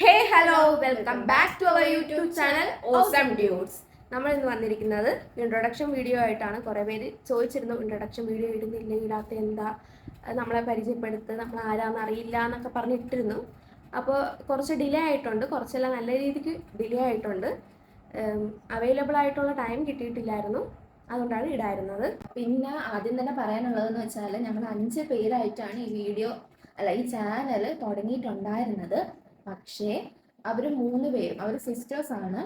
Hey hello welcome back to our YouTube channel awesome dudes. നമ്മൾ ഇന്ന് വന്നിരിക്കുന്നത് introduction video ആയിട്ടാണ്. കുറേ പേര് ചോദിച്ചിരുന്നു ഇൻട്രൊഡക്ഷൻ വീഡിയോ ഇടുന്നില്ല, ഇടാത്ത എന്താ, നമ്മളെ പരിചയപ്പെടുത്ത്, നമ്മൾ ആരാന്ന് അറിയില്ല എന്നൊക്കെ പറഞ്ഞിട്ടിരുന്നു. അപ്പോൾ കുറച്ച് ഡിലേ ആയിട്ടുണ്ട്, കുറച്ചെല്ലാം നല്ല രീതിക്ക് ഡിലേ ആയിട്ടുണ്ട്. അവൈലബിൾ ആയിട്ടുള്ള ടൈം കിട്ടിയിട്ടില്ലായിരുന്നു, അതുകൊണ്ടാണ് ഇടായിരുന്നത്. പിന്നെ ആദ്യം തന്നെ പറയാനുള്ളതെന്ന് വെച്ചാൽ ഞങ്ങൾ 5 പേരായിട്ടാണ് ഈ ചാനൽ തുടങ്ങിയിട്ടുണ്ടായിരുന്നത്. പക്ഷേ അവർ 3 പേരും, അവർ സിസ്റ്റേഴ്സ് ആണ്.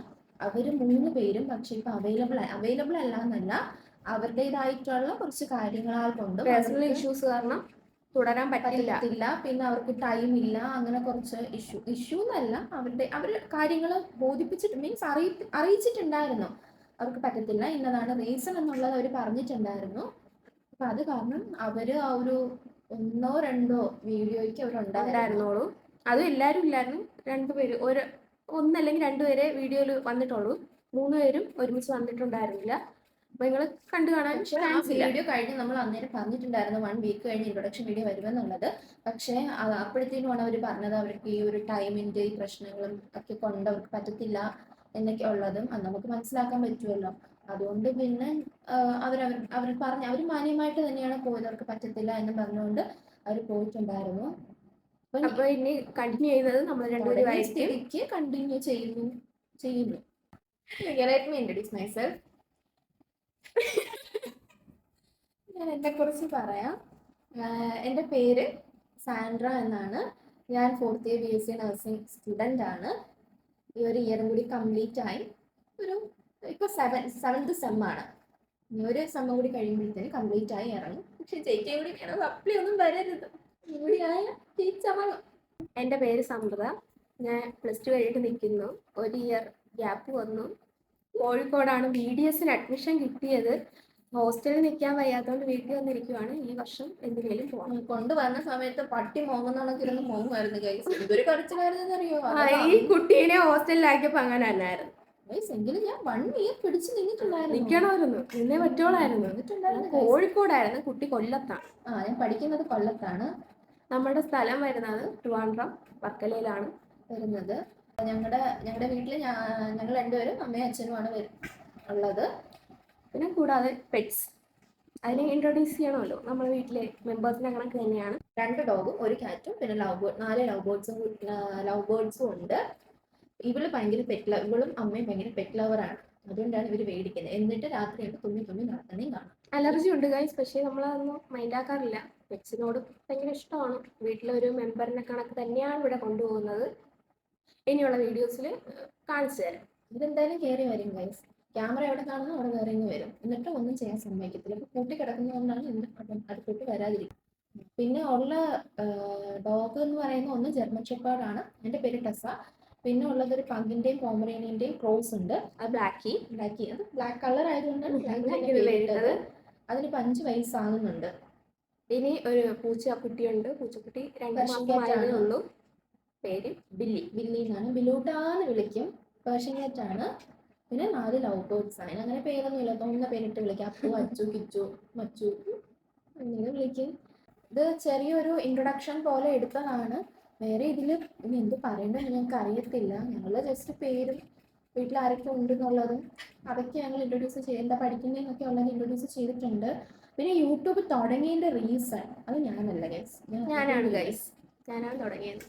അവർ 3 പേരും പക്ഷേ ഇപ്പൊ അവൈലബിൾ അല്ല എന്നല്ല, അവരുടേതായിട്ടുള്ള കുറച്ച് കാര്യങ്ങളാൽ കൊണ്ട് പേഴ്സണൽ ഇഷ്യൂസ് കാരണം തുടരാൻ പറ്റത്തില്ല. പിന്നെ അവർക്ക് ടൈം ഇല്ല, അങ്ങനെ കുറച്ച് ഇഷ്യൂ എന്നല്ല, അവർ കാര്യങ്ങൾ ബോധിപ്പിച്ചിട്ട് മീൻസ് അറിയിച്ചിട്ടുണ്ടായിരുന്നു അവർക്ക് പറ്റത്തില്ല, ഇന്നതാണ് റീസൺ എന്നുള്ളത് അവർ പറഞ്ഞിട്ടുണ്ടായിരുന്നു. അപ്പൊ അത് കാരണം അവര് ആ ഒരു 1-2 വീഡിയോയ്ക്ക് അവരുണ്ടായിരുന്നുള്ളൂ. അതും എല്ലാവരും ഇല്ലായിരുന്നു. 2 പേര്, ഒന്നല്ലെങ്കിൽ 2 പേരെ വീഡിയോയിൽ വന്നിട്ടുള്ളൂ. 3 പേരും ഒരുമിച്ച് വന്നിട്ടുണ്ടായിരുന്നില്ല. അപ്പൊ നിങ്ങൾ കണ്ടു കാണാൻ വീഡിയോ കഴിഞ്ഞ് നമ്മൾ അന്നേരം പറഞ്ഞിട്ടുണ്ടായിരുന്നു 1 വീക്ക് കഴിഞ്ഞ് ഇൻട്രൊഡക്ഷൻ വീഡിയോ വരുമെന്നുള്ളത്. പക്ഷേ അപ്പോഴത്തേക്കുമാണ് അവർ പറഞ്ഞത് അവർക്ക് ഈ ഒരു ടൈമിന്റെ ഈ പ്രശ്നങ്ങളും ഒക്കെ കൊണ്ട് അവർക്ക് പറ്റത്തില്ല എന്നൊക്കെ ഉള്ളതും നമുക്ക് മനസ്സിലാക്കാൻ പറ്റുമല്ലോ. അതുകൊണ്ട് പിന്നെ അവർ പറഞ്ഞു, അവർ മാന്യമായിട്ട് തന്നെയാണ് പോയത്, അവർക്ക് പറ്റത്തില്ല എന്ന് പറഞ്ഞുകൊണ്ട് അവർ പോയിട്ടുണ്ടായിരുന്നു. അപ്പൊ ഇനി കണ്ടിന്യൂ ചെയ്യുന്നത് നമ്മൾ രണ്ടുപേരും കണ്ടിന്യൂ ചെയ്യുന്നു. Let me introduce myself. ഞാൻ എന്നെക്കുറിച്ച് പറയാം. എൻ്റെ പേര് സാൻഡ്ര എന്നാണ്. ഞാൻ 4th year BSc nursing student ആണ്. ഈ ഒരു ഇയറും കൂടി കംപ്ലീറ്റ് ആയി. ഇപ്പോൾ 7th സെം ആണ്. ഇനി ഒരു സെം കൂടി കഴിയുമ്പോഴത്തേന് കംപ്ലീറ്റ് ആയി ഇറങ്ങും. പക്ഷെ ജയിക്കാൻ കൂടി വേണം, സപ്ലി ഒന്നും വരരുത്, കൂടിയായ ടീച്ചറാണ്. എൻ്റെ പേര് സമൃദ്ധ. ഞാൻ +2 കഴിഞ്ഞിട്ട് നിൽക്കുന്നു. 1 ഇയർ ഗ്യാപ്പ് വന്നു. കോഴിക്കോടാണ് BDSന് അഡ്മിഷൻ കിട്ടിയത്. ഹോസ്റ്റലിൽ നിൽക്കാൻ വയ്യാത്തതുകൊണ്ട് വീട്ടിൽ വന്നിരിക്കുവാണ്. ഈ വർഷം എന്തിനേലും പോകണം. കൊണ്ടുവന്ന സമയത്ത് പട്ടി മോങ്ങുന്നണക്കിരുന്ന് മോങ്ങുമായിരുന്നു ഗൈസ്. ഇതൊരു കടിച്ചിലായിരുന്നറിയോ? ഈ കുട്ടീനെ ഹോസ്റ്റലിലാക്കിയപ്പോ അങ്ങനെ തന്നെയായിരുന്നു. എങ്കിലും ഞാൻ 1 ഇയർ പിടിച്ച് നിൽക്കണമായിരുന്നു, നിന്നെ പറ്റോളായിരുന്നു. കോഴിക്കോടായിരുന്നു, കുട്ടി കൊല്ലത്താണ്. ഞാൻ പഠിക്കുന്നത് കൊല്ലത്താണ്. നമ്മുടെ സ്ഥലം വരുന്നത് ട്രിവാൻഡ്രം വർക്കലയിലാണ് വരുന്നത്. ഞങ്ങളുടെ വീട്ടിൽ ഞങ്ങൾ 2 പേരും അമ്മയും അച്ഛനുമാണ് ഉള്ളത്. പിന്നെ കൂടാതെ പെറ്റ്സ്, അതിനെ ഇൻട്രൊഡ്യൂസ് ചെയ്യണമല്ലോ. നമ്മുടെ വീട്ടിലെ മെമ്പേഴ്സിനെ കണക്ക് തന്നെയാണ്. 2 ഡോഗും 1 കാറ്റും, പിന്നെ 4 ലവ് ബേർഡ്സും ഉണ്ട്. ഇവളും അമ്മയും ഭയങ്കര പെറ്റ് ലവറാണ്. അതുകൊണ്ടാണ് ഇവർ മേടിക്കുന്നത്. എന്നിട്ട് രാത്രി തുമ്മി നടക്കുന്നേയും കാണാം. അലർജി ഉണ്ട് ഗൈസ്, പക്ഷേ നമ്മളതൊന്നും മൈൻഡാക്കാറില്ല. പെറ്റ്സിനോട് ഭയങ്കര ഇഷ്ടമാണ്. വീട്ടിലെ ഒരു മെമ്പറിനെ കണക്ക് തന്നെയാണ് ഇവിടെ കൊണ്ടുപോകുന്നത്. ഇനിയുള്ള വീഡിയോസിൽ കാണിച്ചു തരാം. ഇതെന്തായാലും കയറി വരും ഗൈസ്. ക്യാമറ എവിടെ കാണുന്നു അവിടെ കയറി വരും. എന്നിട്ട് ഒന്നും ചെയ്യാൻ സമ്മതിക്കത്തില്ല. ഇപ്പൊ കൂട്ടി കിടക്കുന്നതുകൊണ്ടാണ് അടുത്തോട്ട് വരാതിരിക്കും. പിന്നെ ഉള്ള ഡോഗ് എന്ന് പറയുന്ന ഒന്ന് ജർമ്മൻ ഷെപ്പേർഡ്. എൻ്റെ പേര് ടെസ. പിന്നെ ഉള്ളത് ഒരു പങ്കിന്റെയും പോമറേനിയന്റെയും ക്രോസ് ഉണ്ട്. അത് ബ്ലാക്കി. അത് ബ്ലാക്ക് കളർ ആയതുകൊണ്ടാണ് അതിനിപ്പോൾ 5 വയസ്സാകുന്നുണ്ട്. ഇനി ഒരു പൂച്ചക്കുട്ടിയുണ്ട്. പൂച്ചക്കുട്ടി 2 മാസമായതേ ഉള്ളൂ. പേര് ബില്ലി എന്നാണ്. ബിലൂട്ടാന്ന് വിളിക്കും. പേർഷ്യൻ ക്യാറ്റാണ്. പിന്നെ 4 ലവ് ബേർഡ്സ് ആണ്. അങ്ങനെ പേരൊന്നുമില്ല, തോന്നുന്ന പേരിട്ട് വിളിക്കാം. അപ്പു, അച്ചു, കിച്ചു, മച്ചു അങ്ങനെ വിളിക്കും. ഇത് ചെറിയൊരു ഇൻട്രൊഡക്ഷൻ പോലെ എടുത്തതാണ്. വേറെ ഇതിൽ ഇനി എന്ത് പറയേണ്ടതെന്ന് ഞങ്ങൾക്ക് അറിയത്തില്ല. ഞങ്ങൾ ജസ്റ്റ് പേരും വീട്ടിൽ ആരൊക്കെ ഉണ്ടെന്നുള്ളതും അതൊക്കെ ഞങ്ങൾ ഇൻട്രൊഡ്യൂസ് എന്താ പഠിക്കുന്നതെന്നൊക്കെ ഉള്ളത് ഇൻട്രൊഡ്യൂസ് ചെയ്തിട്ടുണ്ട്. പിന്നെ യൂട്യൂബ് തുടങ്ങിയതിൻ്റെ റീസൺ അത് ഞാനല്ല ഗൈസ്, ഞാനാണ് തുടങ്ങിയത്.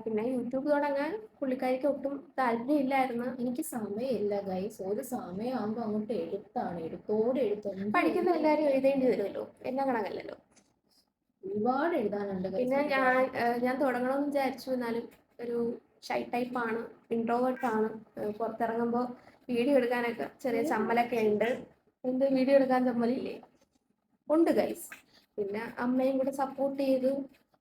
പിന്നെ യൂട്യൂബ് തുടങ്ങാൻ പുള്ളിക്കാരിക്ക് ഒട്ടും താല്പര്യമില്ലായിരുന്നു. എനിക്ക് സമയമില്ല ഗൈസ്. ഒരു സമയമാകുമ്പോൾ അങ്ങോട്ട് എഴുത്താണ്. പഠിക്കുന്ന എല്ലാവരും എഴുതേണ്ടി വരുമല്ലോ, എന്നെ കണക്കല്ലല്ലോ. ഒരുപാട് എഴുതാനുണ്ട്. പിന്നെ ഞാൻ തുടങ്ങണമെന്ന് വിചാരിച്ചു. എന്നാലും ഒരു ഷൈ ടൈപ്പാണ്, ഇൻട്രോവേർട്ടാണ്. പുറത്തിറങ്ങുമ്പോൾ വീഡിയോ എടുക്കാനൊക്കെ ചെറിയ ചമ്മലൊക്കെ ഉണ്ട്. വീഡിയോ എടുക്കാൻ ചമ്മലില്ലേ? ഉണ്ട് ഗൈസ്. പിന്നെ അമ്മയും കൂടെ സപ്പോർട്ട് ചെയ്തു.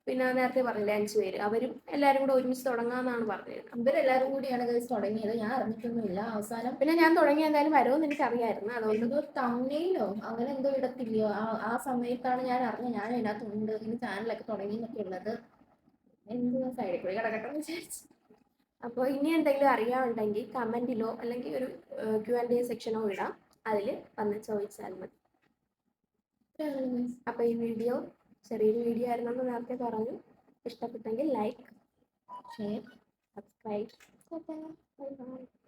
പിന്നെ നേരത്തെ പറഞ്ഞില്ലേ 5 പേര്, അവരും എല്ലാവരും കൂടെ ഒരുമിച്ച് തുടങ്ങാമെന്നാണ് പറഞ്ഞത്. ഇവരെല്ലാവരും കൂടിയാണ് ഗൈസ് തുടങ്ങിയത്. ഞാൻ അറിഞ്ഞിട്ടൊന്നുമില്ല. അവസാനം പിന്നെ ഞാൻ തുടങ്ങി എന്തായാലും വരുമെന്ന് എനിക്ക് അറിയായിരുന്നു. അതുകൊണ്ട് തമിഴിലോ അങ്ങനെ എന്തോ ഇടത്തില്ലയോ, ആ സമയത്താണ് ഞാൻ അറിഞ്ഞത് ഞാൻ ഇതിനകത്തുണ്ട്, ഇങ്ങനെ ചാനലൊക്കെ തുടങ്ങി എന്നൊക്കെ ഉള്ളത്. എന്തോ സൈഡിൽ കൂടി കിടക്കട്ടെന്ന് വിചാരിച്ചു. അപ്പോൾ ഇനി എന്തെങ്കിലും അറിയാനുണ്ടെങ്കിൽ കമൻറ്റിലോ അല്ലെങ്കിൽ ഒരു Q&A സെക്ഷനോ ഇടാം. അതിൽ വന്ന് ചോദിച്ചാൽ മതി. അപ്പോൾ ഈ വീഡിയോ ചെറിയൊരു വീഡിയോ ആയിരുന്നെന്ന് നേരത്തെ പറഞ്ഞു. ഇഷ്ടപ്പെട്ടെങ്കിൽ like, share, subscribe. Tata. Bye bye.